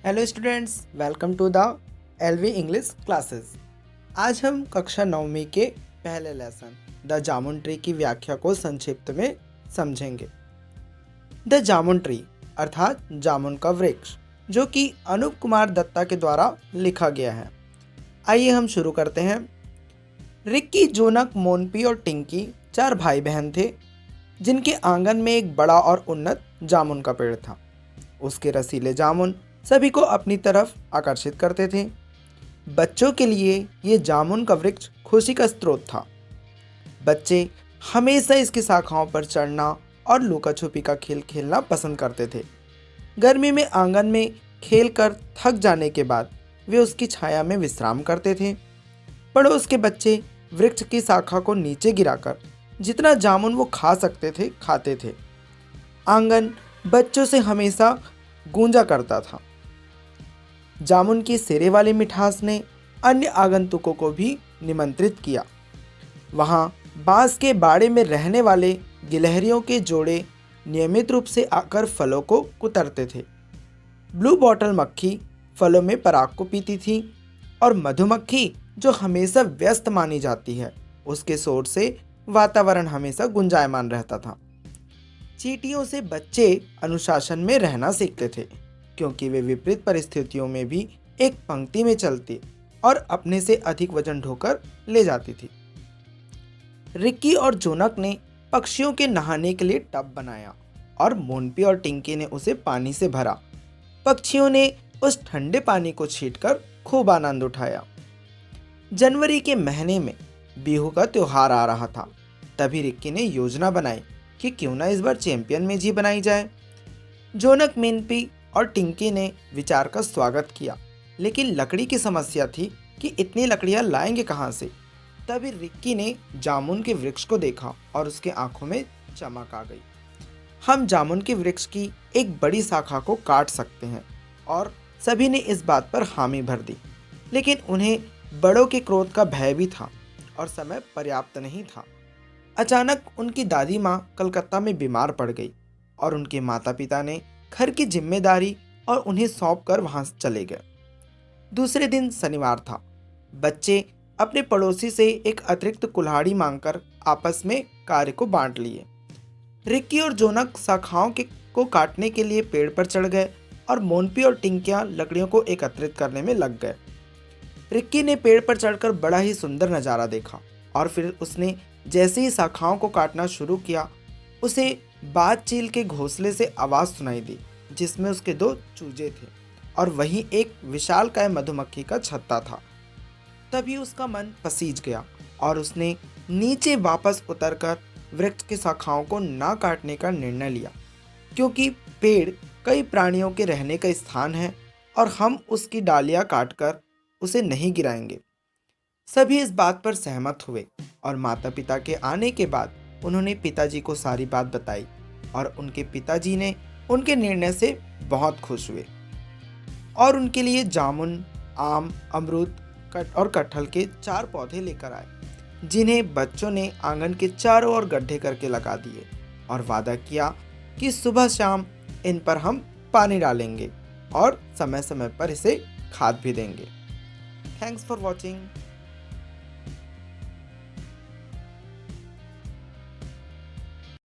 Hello students, welcome to the LV English classes. आज हम कक्षा 9वीं के पहले लेसन द जामुन ट्री की व्याख्या को संक्षिप्त में समझेंगे। द जामुन ट्री अर्थात जामुन का वृक्ष, जो कि अनूप कुमार दत्ता के द्वारा लिखा गया है। आइए हम शुरू करते हैं। रिक्की, जोनक, मोनपी और टिंकी 4 भाई बहन थे, जिनके आंगन में एक बड़ा और उन्नत जामुन का पेड़ था। उसके रसीले जामुन सभी को अपनी तरफ आकर्षित करते थे। बच्चों के लिए ये जामुन का वृक्ष खुशी का स्रोत था। बच्चे हमेशा इसकी शाखाओं पर चढ़ना और लुका छुपी का खेल खेलना पसंद करते थे। गर्मी में आंगन में खेलकर थक जाने के बाद वे उसकी छाया में विश्राम करते थे। पड़ोस के बच्चे वृक्ष की शाखा को नीचे गिराकर जितना जामुन वो खा सकते थे खाते थे। आंगन बच्चों से हमेशा गूंजा करता था। जामुन की सिरे वाली मिठास ने अन्य आगंतुकों को भी निमंत्रित किया। वहाँ बांस के बाड़े में रहने वाले गिलहरियों के जोड़े नियमित रूप से आकर फलों को कुतरते थे। ब्लू बॉटल मक्खी फलों में पराग को पीती थी और मधुमक्खी, जो हमेशा व्यस्त मानी जाती है, उसके शोर से वातावरण हमेशा गुंजायमान रहता था। चींटियों से बच्चे अनुशासन में रहना सीखते थे, क्योंकि वे विपरीत परिस्थितियों में भी एक पंक्ति में चलती और अपने से अधिक वजन ढोकर ले जाती थी। रिक्की और जोनक ने पक्षियों के नहाने के लिए टब बनाया और मोनपी और टिंकी ने उसे पानी से भरा। पक्षियों ने उस ठंडे पानी को छींटकर खूब आनंद उठाया। जनवरी के महीने में बिहू का त्योहार आ रहा था। तभी रिक्की ने योजना बनाई कि क्यों ना इस बार चैंपियन मेज ही बनाई जाए। जोनक, मोनपी और टिंकी ने विचार का स्वागत किया, लेकिन लकड़ी की समस्या थी कि इतनी लकड़ियां लाएंगे कहां से। तभी रिक्की ने जामुन के वृक्ष को देखा और उसके आंखों में चमक आ गई। हम जामुन के वृक्ष की एक बड़ी शाखा को काट सकते हैं, और सभी ने इस बात पर हामी भर दी। लेकिन उन्हें बड़ों के क्रोध का भय भी था और समय पर्याप्त नहीं था। अचानक उनकी दादी माँ कलकत्ता में बीमार पड़ गई और उनके माता पिता ने घर की जिम्मेदारी और उन्हें सौंपकर वहां चले गए। दूसरे दिन शनिवार था। बच्चे अपने पड़ोसी से एक अतिरिक्त कुल्हाड़ी मांगकर आपस में कार्य को बांट लिए। रिक्की और जोनक शाखाओं को काटने के लिए पेड़ पर चढ़ गए और मोनपी और टिंकियां लकड़ियों को एकत्रित करने में लग गए। रिक्की ने पेड़ पर चढ़कर बड़ा ही सुंदर नज़ारा देखा और फिर उसने जैसे ही शाखाओं को काटना शुरू किया, उसे बाज चील के घोंसले से आवाज़ सुनाई दी, जिसमें उसके 2 चूजे थे और वहीं एक विशालकाय मधुमक्खी का छत्ता था। तभी उसका मन पसीज गया और उसने नीचे वापस उतरकर वृक्ष की शाखाओं को ना काटने का निर्णय लिया, क्योंकि पेड़ कई प्राणियों के रहने का स्थान है और हम उसकी डालियां काटकर उसे नहीं गिराएंगे। सभी इस बात पर सहमत हुए और माता पिता के आने के बाद उन्होंने पिताजी को सारी बात बताई और उनके पिताजी ने उनके निर्णय से बहुत खुश हुए और उनके लिए जामुन, आम, अमरूद और कटहल के 4 पौधे लेकर आए, जिन्हें बच्चों ने आंगन के चारों ओर गड्ढे करके लगा दिए और वादा किया कि सुबह शाम इन पर हम पानी डालेंगे और समय समय पर इसे खाद भी देंगे। Thanks for watching.